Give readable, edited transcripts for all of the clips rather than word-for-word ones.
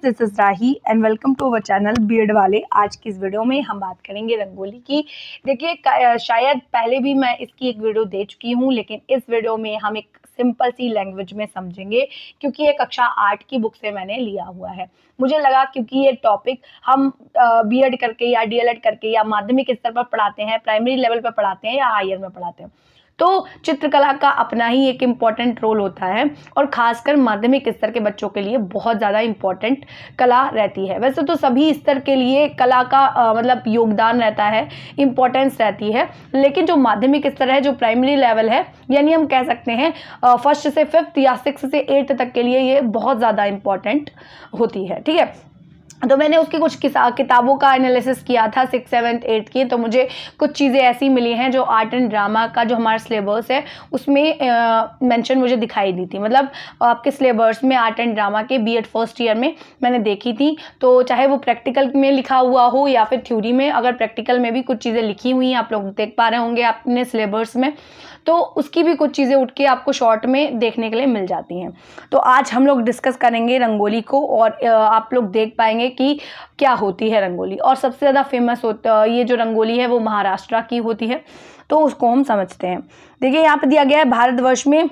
This is Rahi and welcome to our channel B Ed वाले। आज की इस वीडियो में हम बात करेंगे रंगोली की। देखिए शायद पहले भी मैं इसकी एक वीडियो दे चुकी हूँ, लेकिन इस वीडियो में हम एक सिंपल सी लैंग्वेज में समझेंगे क्योंकि ये कक्षा 8 की बुक से मैंने लिया हुआ है। मुझे लगा क्योंकि ये टॉपिक हम बीएड करके या डीएलएड करके या माध्यमिक स्तर पर पढ़ाते हैं, प्राइमरी लेवल पर पढ़ाते हैं या हायर में पढ़ाते हैं, तो चित्रकला का अपना ही एक इम्पॉर्टेंट रोल होता है और ख़ासकर माध्यमिक स्तर के बच्चों के लिए बहुत ज़्यादा इम्पॉर्टेंट कला रहती है। वैसे तो सभी स्तर के लिए कला का मतलब योगदान रहता है, इम्पॉर्टेंस रहती है, लेकिन जो माध्यमिक स्तर है, जो प्राइमरी लेवल है, यानी हम कह सकते हैं फर्स्ट से फिफ्थ या सिक्स से एट्थ तक के लिए ये बहुत ज़्यादा इम्पॉर्टेंट होती है। ठीक है, तो मैंने उसकी कुछ किताबों का एनालिसिस किया था 6, 7, 8 की, तो मुझे कुछ चीज़ें ऐसी मिली हैं जो आर्ट एंड ड्रामा का जो हमारा सिलेबस है उसमें मेंशन मुझे दिखाई दी थी। मतलब आपके सिलेबस में आर्ट एंड ड्रामा के बीएड फर्स्ट ईयर में मैंने देखी थी, तो चाहे वो प्रैक्टिकल में लिखा हुआ हो या फिर थ्योरी में, अगर प्रैक्टिकल में भी कुछ चीज़ें लिखी हुई हैं, आप लोग देख पा रहे होंगे अपने सिलेबस में, तो उसकी भी कुछ चीज़ें उठ के आपको शॉर्ट में देखने के लिए मिल जाती हैं। तो आज हम लोग डिस्कस करेंगे रंगोली को और आप लोग देख पाएंगे कि क्या होती है रंगोली। और सबसे ज़्यादा फेमस होता ये जो रंगोली है वो महाराष्ट्र की होती है, तो उसको हम समझते हैं। देखिए यहाँ पे दिया गया है भारतवर्ष में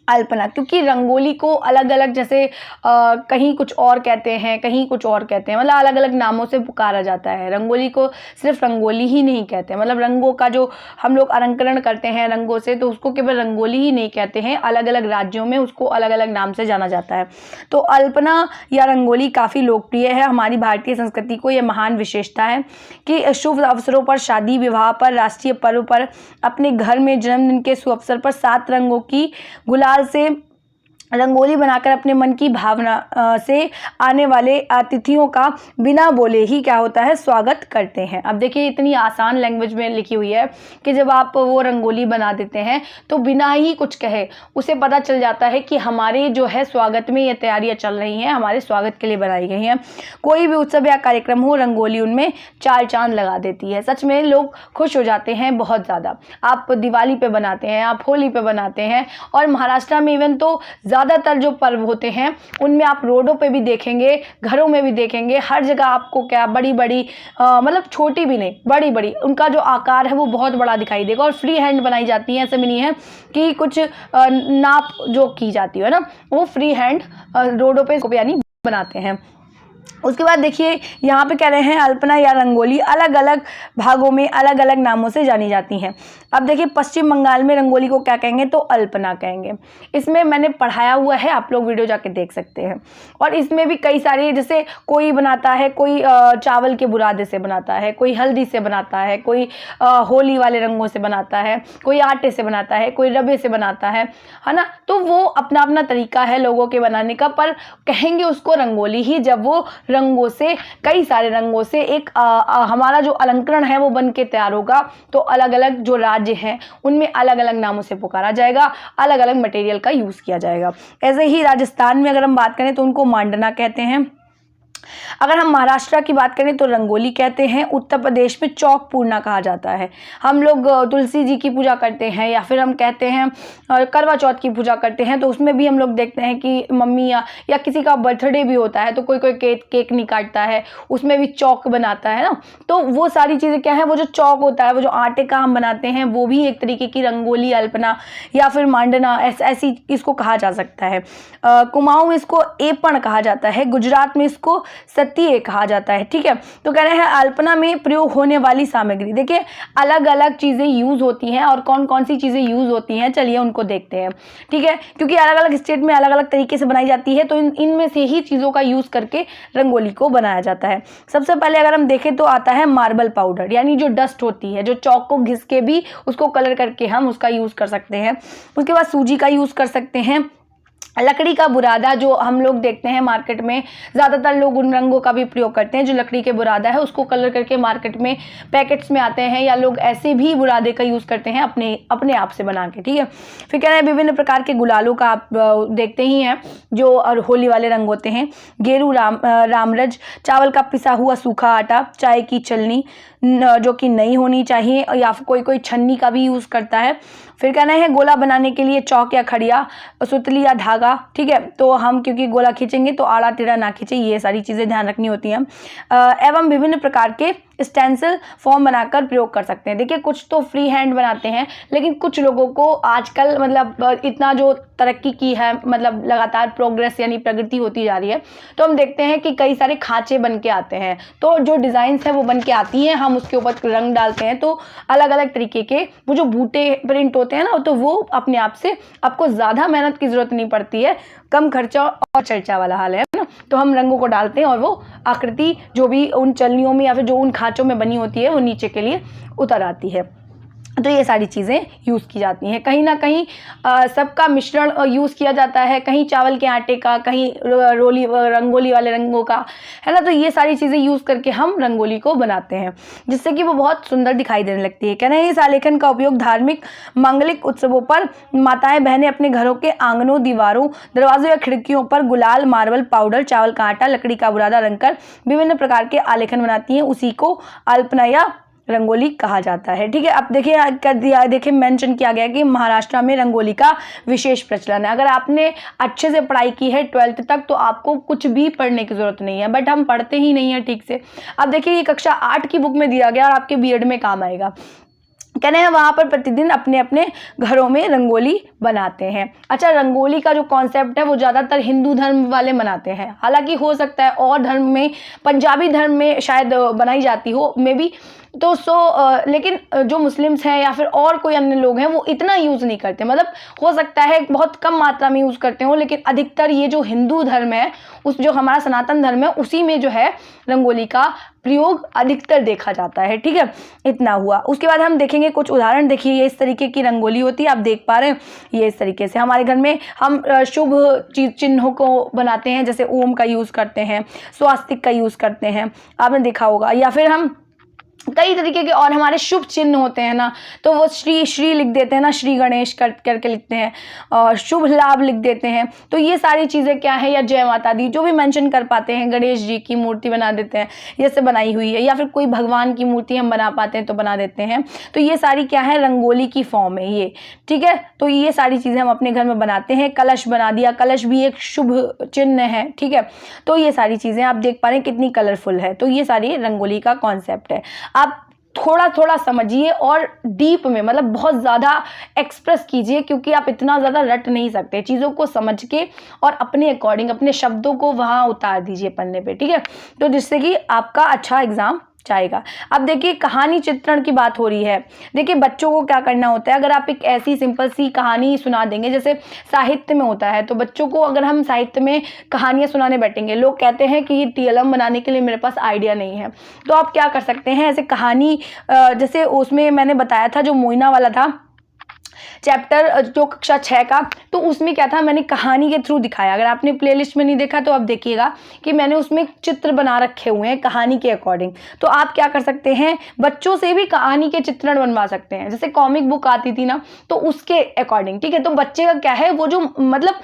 अल्पना, क्योंकि रंगोली को अलग अलग जैसे कहीं कुछ और कहते हैं, कहीं कुछ और कहते हैं, मतलब अलग अलग नामों से पुकारा जाता है। रंगोली को सिर्फ रंगोली ही नहीं कहते, मतलब रंगों का जो हम लोग अलंकरण करते हैं रंगों से, तो उसको केवल रंगोली ही नहीं कहते हैं, अलग अलग राज्यों में उसको अलग अलग नाम से जाना जाता है। तो अल्पना या रंगोली काफ़ी लोकप्रिय है। हमारी भारतीय संस्कृति को ये महान विशेषता है कि शुभ अवसरों पर, शादी विवाह पर, राष्ट्रीय पर्व पर, अपने घर में जन्मदिन के शुभ अवसर पर 7 रंगों की गुलाल से रंगोली बनाकर अपने मन की भावना से आने वाले अतिथियों का बिना बोले ही क्या होता है, स्वागत करते हैं। अब देखिए इतनी आसान लैंग्वेज में लिखी हुई है कि जब आप वो रंगोली बना देते हैं तो बिना ही कुछ कहे उसे पता चल जाता है कि हमारे जो है स्वागत में ये तैयारियां चल रही हैं, हमारे स्वागत के लिए बनाई गई हैं। कोई भी उत्सव या कार्यक्रम हो, रंगोली उनमें चार चांद लगा देती है। सच में लोग खुश हो जाते हैं बहुत ज़्यादा। आप दिवाली पे बनाते हैं, आप होली पे बनाते हैं, और महाराष्ट्र में इवन तो ज़्यादातर जो पर्व होते हैं उनमें आप रोडों पे भी देखेंगे, घरों में भी देखेंगे, हर जगह आपको क्या बड़ी बड़ी मतलब छोटी भी नहीं, बड़ी बड़ी उनका जो आकार है वो बहुत बड़ा दिखाई देगा और फ्री हैंड बनाई जाती है। ऐसे भी नहीं है कि कुछ नाप जो की जाती है ना, वो फ्री हैंड रोडों पे यानी बनाते हैं। उसके बाद देखिए यहाँ पे कह रहे हैं अल्पना या रंगोली अलग अलग भागों में अलग अलग नामों से जानी जाती हैं। अब देखिए पश्चिम बंगाल में रंगोली को क्या कहेंगे, तो अल्पना कहेंगे। इसमें मैंने पढ़ाया हुआ है, आप लोग वीडियो जाके देख सकते हैं। और इसमें भी कई सारी, जैसे कोई बनाता है, कोई चावल के बुरादे से बनाता है, कोई हल्दी से बनाता है, कोई होली वाले रंगों से बनाता है, कोई आटे से बनाता है, कोई रबे से बनाता है ना। तो वो अपना अपना तरीका है लोगों के बनाने का, पर कहेंगे उसको रंगोली ही जब वो रंगों से, कई सारे रंगों से एक हमारा जो अलंकरण है वो बन के तैयार होगा। तो अलग अलग जो राज्य हैं उनमें अलग अलग नामों से पुकारा जाएगा, अलग अलग मटेरियल का यूज़ किया जाएगा। ऐसे ही राजस्थान में अगर हम बात करें तो उनको मांडना कहते हैं। अगर हम महाराष्ट्र की बात करें तो रंगोली कहते हैं। उत्तर प्रदेश में चौक पूर्णा कहा जाता है। हम लोग तुलसी जी की पूजा करते हैं, या फिर हम कहते हैं करवा चौथ की पूजा करते हैं, तो उसमें भी हम लोग देखते हैं कि मम्मी या किसी का बर्थडे भी होता है तो कोई कोई केक नहीं काटता है, उसमें भी चौक बनाता है ना। तो वो सारी चीज़ें क्या है, वो जो चौक होता है, वो जो आटे का हम बनाते हैं, वो भी एक तरीके की रंगोली, अल्पना या फिर मांडना ऐसी इसको कहा जा सकता है। कुमाऊं में इसको एपण कहा जाता है, गुजरात में इसको सत्य कहा जाता है। ठीक है, तो कह रहे हैं अल्पना में प्रयोग होने वाली सामग्री। देखिए अलग अलग चीज़ें यूज़ होती हैं, और कौन कौन सी चीज़ें यूज़ होती हैं चलिए उनको देखते हैं। ठीक है, क्योंकि अलग अलग स्टेट में अलग अलग तरीके से बनाई जाती है, तो इनमें से ही चीज़ों का यूज़ करके रंगोली को बनाया जाता है। सबसे पहले अगर हम देखें तो आता है मार्बल पाउडर, यानी जो डस्ट होती है, जो चौक को घिस के भी उसको कलर करके हम उसका यूज़ कर सकते हैं। उसके बाद सूजी का यूज़ कर सकते हैं। लकड़ी का बुरादा जो हम लोग देखते हैं मार्केट में, ज़्यादातर लोग उन रंगों का भी प्रयोग करते हैं। जो लकड़ी के बुरादा है उसको कलर करके मार्केट में पैकेट्स में आते हैं, या लोग ऐसे भी बुरादे का यूज़ करते हैं अपने आप से बना के। ठीक है, फिर कह रहे हैं विभिन्न प्रकार के गुलालों का आप देखते ही हैं जो और होली वाले रंग होते हैं। गेरू, रामरज, चावल का पिसा हुआ सूखा आटा, चाय की चलनी, जो कि नहीं होनी चाहिए, या फिर कोई कोई छन्नी का भी यूज़ करता है। फिर कहना है गोला बनाने के लिए चौक या खड़िया, सुतली या धागा, ठीक है। तो हम क्योंकि गोला खींचेंगे तो आड़ा टेढ़ा ना खींचे, ये सारी चीज़ें ध्यान रखनी होती हैं। एवं विभिन्न प्रकार के स्टेंसिल फॉर्म बनाकर प्रयोग कर सकते हैं। देखिए कुछ तो फ्री हैंड बनाते हैं, लेकिन कुछ लोगों को आजकल मतलब इतना जो तरक्की की है, मतलब लगातार प्रोग्रेस यानी प्रगति होती जा रही है, तो हम देखते हैं कि कई सारे खांचे बन के आते हैं। तो जो डिज़ाइंस है वो बन के आती हैं, हम उसके ऊपर रंग डालते हैं, तो अलग अलग तरीके के वो जो बूटे प्रिंट होते हैं ना, तो वो अपने आप से, आपको ज़्यादा मेहनत की ज़रूरत नहीं पड़ती है, कम खर्चा और चर्चा वाला हाल है ना। तो हम रंगों को डालते हैं और वो आकृति जो भी उन चलनियों में या फिर जो उन खांचों में बनी होती है वो नीचे के लिए उतर आती है। तो ये सारी चीज़ें यूज़ की जाती हैं। कहीं ना कहीं सबका मिश्रण यूज़ किया जाता है, कहीं चावल के आटे का, कहीं रंगोली वाले रंगों का, है ना। तो ये सारी चीज़ें यूज़ करके हम रंगोली को बनाते हैं, जिससे कि वो बहुत सुंदर दिखाई देने लगती है। कहना है इस आलेखन का उपयोग धार्मिक मांगलिक उत्सवों पर माताएं बहनें अपने घरों के आंगनों, दीवारों, दरवाजों या खिड़कियों पर गुलाल, मार्बल पाउडर, चावल का आटा, लकड़ी का बुरादा रंग कर विभिन्न प्रकार के आलेखन बनाती हैं। उसी को अल्पना या रंगोली कहा जाता है, ठीक है। अब देखिए कर दिया, देखिए मेंशन किया गया कि महाराष्ट्र में रंगोली का विशेष प्रचलन है। अगर आपने अच्छे से पढ़ाई की है 12th तक, तो आपको कुछ भी पढ़ने की जरूरत नहीं है, बट हम पढ़ते ही नहीं है ठीक से। अब देखिए ये कक्षा 8 की बुक में दिया गया और आपके बीएड में काम आएगा। कहते हैं वहाँ पर प्रतिदिन अपने अपने घरों में रंगोली बनाते हैं। अच्छा, रंगोली का जो कॉन्सेप्ट है वो ज़्यादातर हिंदू धर्म वाले मनाते हैं, हालांकि हो सकता है और धर्म में, पंजाबी धर्म में शायद बनाई जाती हो मे बी, तो लेकिन जो मुस्लिम्स हैं या फिर और कोई अन्य लोग हैं वो इतना यूज़ नहीं करते, मतलब हो सकता है बहुत कम मात्रा में यूज़ करते हो, लेकिन अधिकतर ये जो हिंदू धर्म है, उस जो हमारा सनातन धर्म है, उसी में जो है रंगोली का प्रयोग अधिकतर देखा जाता है, ठीक है। इतना हुआ। उसके बाद हम देखेंगे कुछ उदाहरण। देखिए ये इस तरीके की रंगोली होती है, आप देख पा रहे हैं ये इस तरीके से। हमारे घर में हम शुभ चिन्हों को बनाते हैं, जैसे ओम का यूज़ करते हैं, स्वास्तिक का यूज़ करते हैं, आपने देखा होगा, या फिर हम कई तरीके के और हमारे शुभ चिन्ह होते हैं ना, तो वो श्री लिख देते हैं ना, श्री गणेश करके लिखते हैं, और शुभ लाभ लिख देते हैं। तो ये सारी चीज़ें क्या है, या जय माता दी जो भी मेंशन कर पाते हैं, गणेश जी की मूर्ति बना देते हैं जैसे बनाई हुई है, या फिर कोई भगवान की मूर्ति हम बना पाते हैं तो बना देते हैं। तो ये सारी क्या है, रंगोली की फॉर्म है ये, ठीक है। तो ये सारी चीज़ें हम अपने घर में बनाते हैं। कलश बना दिया, कलश भी एक शुभ चिन्ह है, ठीक है। तो ये सारी चीज़ें आप देख पा रहे हैं कितनी कलरफुल है। तो ये सारी रंगोली का कॉन्सेप्ट है। आप थोड़ा थोड़ा समझिए और डीप में, मतलब बहुत ज़्यादा एक्सप्रेस कीजिए, क्योंकि आप इतना ज़्यादा रट नहीं सकते। चीज़ों को समझ के और अपने अकॉर्डिंग अपने शब्दों को वहाँ उतार दीजिए पन्ने पे, ठीक है। तो जिससे कि आपका अच्छा एग्जाम जाएगा। अब देखिए कहानी चित्रण की बात हो रही है। देखिए बच्चों को क्या करना होता है, अगर आप एक ऐसी सिंपल सी कहानी सुना देंगे, जैसे साहित्य में होता है, तो बच्चों को अगर हम साहित्य में कहानियां सुनाने बैठेंगे, लोग कहते हैं कि ये टीएलएम बनाने के लिए मेरे पास आइडिया नहीं है, तो आप क्या कर सकते हैं, ऐसे कहानी जैसे उसमें मैंने बताया था जो मोइना वाला था चैप्टर, जो कक्षा 6 का, तो उसमें क्या था, मैंने कहानी के थ्रू दिखाया। अगर आपने प्लेलिस्ट में नहीं देखा तो आप देखिएगा कि मैंने उसमें चित्र बना रखे हुए हैं कहानी के अकॉर्डिंग। तो आप क्या कर सकते हैं, बच्चों से भी कहानी के चित्रण बनवा सकते हैं, जैसे कॉमिक बुक आती थी ना, तो उसके अकॉर्डिंग, ठीक है। तो बच्चे का क्या है, वो जो मतलब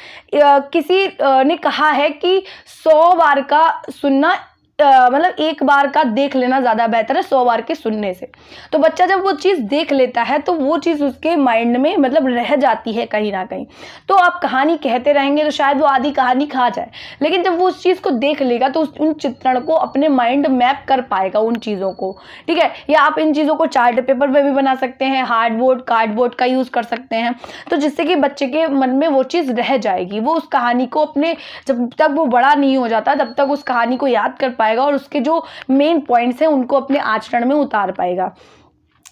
किसी ने कहा है कि 100 बार का सुनना मतलब एक बार का देख लेना ज़्यादा बेहतर है 100 बार के सुनने से। तो बच्चा जब वो चीज़ देख लेता है तो वो चीज़ उसके माइंड में मतलब रह जाती है कहीं ना कहीं। तो आप कहानी कहते रहेंगे तो शायद वो आधी कहानी खा जाए, लेकिन जब वो उस चीज़ को देख लेगा तो उन चित्रण को अपने माइंड मैप कर पाएगा उन चीज़ों को, ठीक है। या आप इन चीज़ों को चार्ट पेपर पर भी बना सकते हैं, हार्डबोर्ड कार्डबोर्ड का यूज़ कर सकते हैं, तो जिससे कि बच्चे के मन में वो चीज़ रह जाएगी। वो उस कहानी को अपने, जब तक वो बड़ा नहीं हो जाता तब तक उस कहानी को याद कर पाएगा और उसके जो मेन पॉइंट्स हैं उनको अपने आचरण में उतार पाएगा।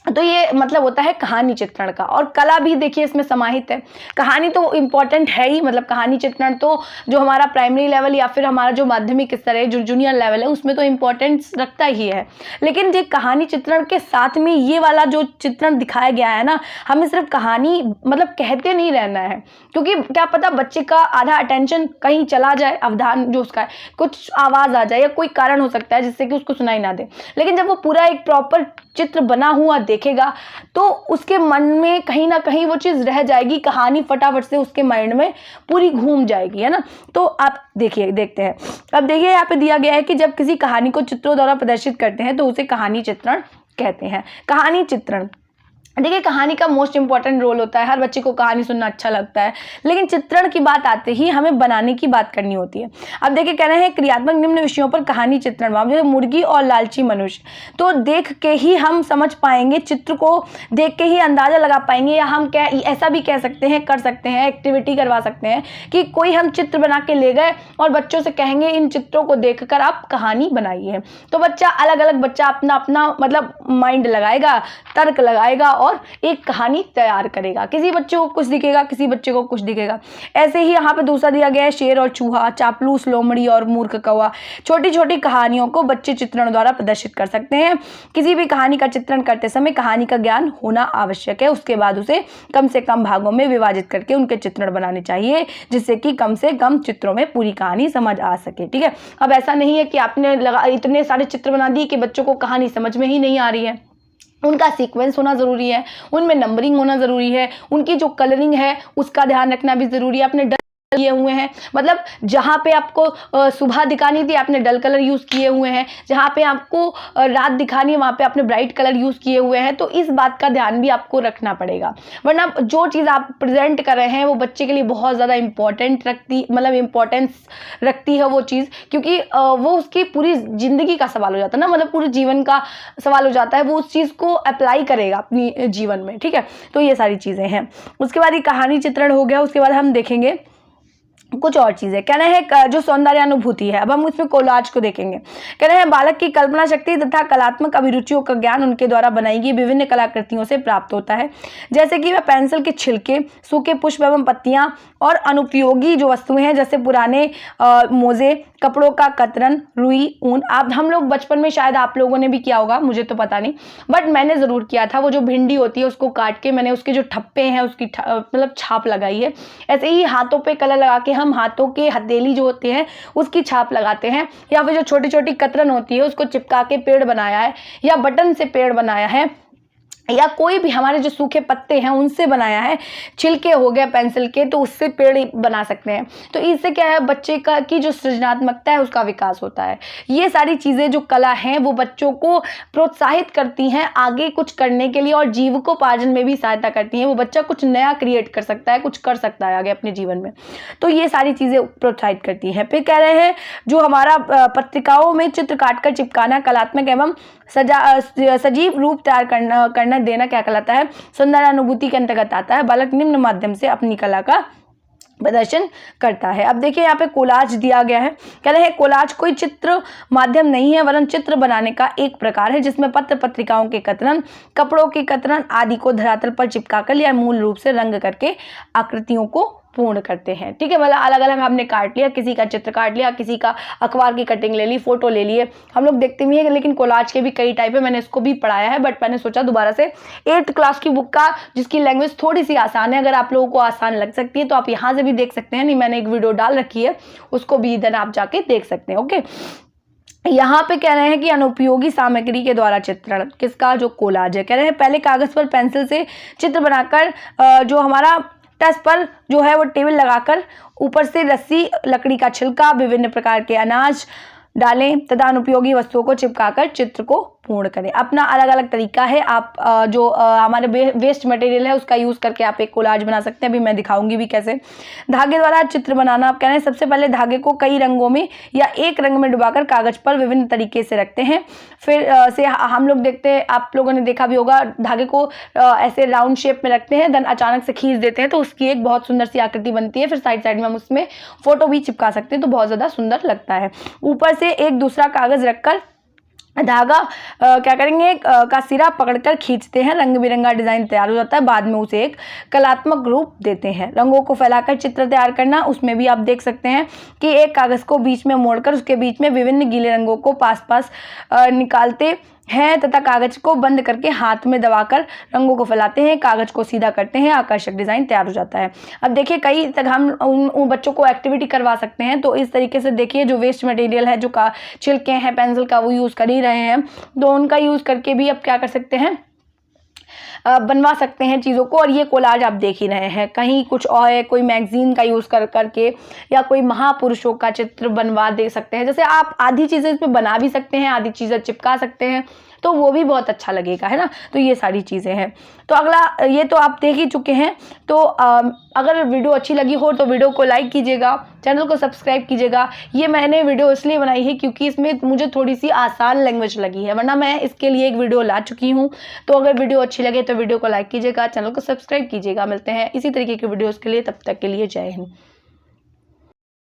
तो ये मतलब होता है कहानी चित्रण का। और कला भी देखिए इसमें समाहित है। कहानी तो इम्पॉर्टेंट है ही, मतलब कहानी चित्रण तो जो हमारा प्राइमरी लेवल या फिर हमारा जो माध्यमिक स्तर है, जो जूनियर लेवल है, उसमें तो इम्पॉर्टेंस रखता ही है। लेकिन ये कहानी चित्रण के साथ में ये वाला जो चित्रण दिखाया गया है ना, हमें सिर्फ कहानी मतलब कहते नहीं रहना है, क्योंकि क्या पता बच्चे का आधा अटेंशन कहीं चला जाए, अवधान जो उसका है, कुछ आवाज़ आ जाए या कोई कारण हो सकता है जिससे कि उसको सुनाई ना दे। लेकिन जब वो पूरा एक प्रॉपर चित्र बना हुआ देखेगा तो उसके मन में कहीं ना कहीं वो चीज़ रह जाएगी, कहानी फटाफट से उसके माइंड में पूरी घूम जाएगी, है ना। तो आप देखिए, देखते हैं। अब देखिए यहाँ पे दिया गया है कि जब किसी कहानी को चित्रों द्वारा प्रदर्शित करते हैं तो उसे कहानी चित्रण कहते हैं। कहानी चित्रण, देखिए कहानी का मोस्ट इंपॉर्टेंट रोल होता है, हर बच्चे को कहानी सुनना अच्छा लगता है, लेकिन चित्रण की बात आते ही हमें बनाने की बात करनी होती है। अब देखिए कह रहे हैं क्रियात्मक निम्न विषयों पर कहानी चित्रण, जैसे मुर्गी और लालची मनुष्य, तो देख के ही हम समझ पाएंगे, चित्र को देख के ही अंदाजा लगा पाएंगे, या हम क्या ऐसा भी कह सकते हैं, कर सकते हैं, एक्टिविटी करवा सकते हैं कि कोई हम चित्र बना के ले गए और बच्चों से कहेंगे इन चित्रों को देखकर आप कहानी बनाइए। तो बच्चा अलग अलग बच्चा अपना अपना मतलब माइंड लगाएगा, तर्क लगाएगा और एक कहानी तैयार करेगा। किसी बच्चे को कुछ दिखेगा, किसी बच्चे को कुछ दिखेगा। ऐसे ही यहाँ पे दूसरा दिया गया है शेर और चूहा, चापलूस लोमड़ी और मूर्ख कौवा। छोटी छोटी कहानियों को बच्चे चित्रण द्वारा प्रदर्शित कर सकते हैं। किसी भी कहानी का चित्रण करते समय कहानी का ज्ञान होना आवश्यक है। उसके बाद उसे कम से कम भागों में विभाजित करके उनके चित्रण बनाने चाहिए, जिससे कि कम से कम चित्रों में पूरी कहानी समझ आ सके। ठीक है, अब ऐसा नहीं है कि आपने इतने सारे चित्र बना दिए कि बच्चों को कहानी समझ में ही नहीं आ रही है। उनका सीक्वेंस होना ज़रूरी है, उनमें नंबरिंग होना ज़रूरी है, उनकी जो कलरिंग है उसका ध्यान रखना भी ज़रूरी है। अपने किए हुए हैं, मतलब जहाँ पे आपको सुबह दिखानी थी आपने डल कलर यूज़ किए हुए हैं, जहाँ पे आपको रात दिखानी है वहाँ पे आपने ब्राइट कलर यूज़ किए हुए हैं। तो इस बात का ध्यान भी आपको रखना पड़ेगा, वरना जो चीज़ आप प्रेजेंट कर रहे हैं वो बच्चे के लिए बहुत ज़्यादा इम्पोर्टेंस रखती है वो चीज़, क्योंकि वो उसकी पूरी ज़िंदगी का सवाल हो जाता है ना, मतलब पूरे जीवन का सवाल हो जाता है, वो उस चीज़ को अप्लाई करेगा अपनी जीवन में। ठीक है, तो ये सारी चीज़ें हैं। उसके बाद ये कहानी चित्रण हो गया। उसके बाद हम देखेंगे कुछ और चीजें। कहना है जो सौंदर्यानुभूति है, अब हम इसमें कोलाज को देखेंगे। कहना है बालक की कल्पना शक्ति तथा कलात्मक अभिरुचियों का ज्ञान उनके द्वारा बनाई गई विभिन्न कलाकृतियों से प्राप्त होता है, जैसे कि वह पेंसिल के छिलके, सूखे पुष्प एवं पत्तियां और अनुपयोगी जो वस्तुएं हैं जैसे पुराने मोजे, कपड़ों का कतरन, रुई, ऊन। हम लोग बचपन में शायद आप लोगों ने भी किया होगा, मुझे तो पता नहीं, बट मैंने ज़रूर किया था। वो जो भिंडी होती है उसको काट के मैंने उसके जो ठप्पे हैं उसकी मतलब छाप लगाई है। ऐसे ही हाथों पे कलर लगा के हम हाथों के हथेली जो होते हैं उसकी छाप लगाते हैं, या फिर जो छोटी छोटी कतरन होती है उसको चिपका के पेड़ बनाया है, या बटन से पेड़ बनाया है, या कोई भी हमारे जो सूखे पत्ते हैं उनसे बनाया है, छिलके हो गए पेंसिल के तो उससे पेड़ बना सकते हैं। तो इससे क्या है, बच्चे का की जो सृजनात्मकता है उसका विकास होता है। ये सारी चीज़ें जो कला हैं वो बच्चों को प्रोत्साहित करती हैं आगे कुछ करने के लिए, और जीविकोपार्जन में भी सहायता करती हैं। वो बच्चा कुछ नया क्रिएट कर सकता है, कुछ कर सकता है आगे अपने जीवन में, तो ये सारी चीज़ें प्रोत्साहित करती हैं। फिर कह रहे हैं जो हमारा पत्रिकाओं में चित्र काटकर चिपकाना, कलात्मक एवं सजीव रूप तैयार करना देना क्या कहलाता है, सौंदर्यानुभूति के अंतर्गत आता है। बालक निम्न माध्यम से अपनी कला का प्रदर्शन करता है। अब देखिए यहाँ पे कोलाज दिया गया है। कह रहे हैं कोलाज कोई चित्र माध्यम नहीं है, वरन चित्र बनाने का एक प्रकार है जिसमें पत्र पत्रिकाओं के कतरन, कपड़ों के कतरन आदि को धरातल पर चिपकाकर या मूल रूप से रंग करके आकृतियों को पूर्ण करते हैं। ठीक है, मतलब अलग अलग हमने काट लिया, किसी का चित्र काट लिया, किसी का अखबार की कटिंग ले ली, फोटो ले लिए, हम लोग देखते भी हैं। लेकिन कोलाज के भी कई टाइप है, मैंने इसको भी पढ़ाया है, बट मैंने सोचा दोबारा से 8th क्लास की बुक का जिसकी लैंग्वेज थोड़ी सी आसान है, अगर आप लोगों को आसान लग सकती है तो आप यहाँ से भी देख सकते हैं। नहीं, मैंने एक वीडियो डाल रखी है, उसको भी इधर आप जाके देख सकते हैं। ओके, यहाँ पे कह रहे हैं कि अनुपयोगी सामग्री के द्वारा चित्रण, किसका, जो कोलाज है। कह रहे हैं पहले कागज पर पेंसिल से चित्र बनाकर जो हमारा टस पर जो है वो टेबल लगाकर ऊपर से रस्सी, लकड़ी का छिलका, विभिन्न प्रकार के अनाज डालें तथा अनुपयोगी वस्तुओं को चिपकाकर चित्र को पूर्ण करें। अपना अलग अलग तरीका है, आप जो हमारे वेस्ट मटेरियल है उसका यूज़ करके आप एक कोलाज बना सकते हैं। अभी मैं दिखाऊंगी भी कैसे। धागे द्वारा चित्र बनाना, आप कह रहे हैं सबसे पहले धागे को कई रंगों में या एक रंग में डुबाकर कागज पर विभिन्न तरीके से रखते हैं। फिर से हम लोग देखते हैं, आप लोगों ने देखा भी होगा, धागे को ऐसे राउंड शेप में रखते हैं, देन अचानक से खींच देते हैं तो उसकी एक बहुत सुंदर सी आकृति बनती है। फिर साइड साइड में हम उसमें फोटो भी चिपका सकते हैं तो बहुत ज़्यादा सुंदर लगता है। ऊपर से एक दूसरा कागज रखकर धागा क्या करेंगे का सिरा पकड़कर खींचते हैं, रंग बिरंगा डिजाइन तैयार हो जाता है। बाद में उसे एक कलात्मक रूप देते हैं। रंगों को फैलाकर चित्र तैयार करना, उसमें भी आप देख सकते हैं कि एक कागज को बीच में मोड़कर उसके बीच में विभिन्न गीले रंगों को पास पास निकालते हैं तथा कागज को बंद करके हाथ में दबाकर रंगों को फैलाते हैं, कागज को सीधा करते हैं, आकर्षक डिजाइन तैयार हो जाता है। अब देखिए कई तक हम उन बच्चों को एक्टिविटी करवा सकते हैं। तो इस तरीके से देखिए जो वेस्ट मटेरियल है, जो छिलके हैं पेंसिल का, वो यूज़ कर ही रहे हैं, तो उनका यूज़ करके भी अब क्या कर सकते हैं, बनवा सकते हैं चीज़ों को। और ये कोलाज आप देख ही रहे हैं, कहीं कुछ और है, कोई मैगजीन का यूज़ कर करके या कोई महापुरुषों का चित्र बनवा दे सकते हैं। जैसे आप आधी चीज़ें इसमें बना भी सकते हैं, आधी चीज़ें चिपका सकते हैं, तो वो भी बहुत अच्छा लगेगा, है ना। तो ये सारी चीज़ें हैं। तो अगला, ये तो आप देख ही चुके हैं। तो अगर वीडियो अच्छी लगी हो तो वीडियो को लाइक कीजिएगा, चैनल को सब्सक्राइब कीजिएगा। ये मैंने वीडियो इसलिए बनाई है क्योंकि इसमें मुझे थोड़ी सी आसान लैंग्वेज लगी है, वरना मैं इसके लिए एक वीडियो ला चुकी हूँ। तो अगर वीडियो अच्छी लगे तो वीडियो को लाइक कीजिएगा, चैनल को सब्सक्राइब कीजिएगा। मिलते हैं इसी तरीके की वीडियोज़ के लिए, तब तक के लिए जय हिंद।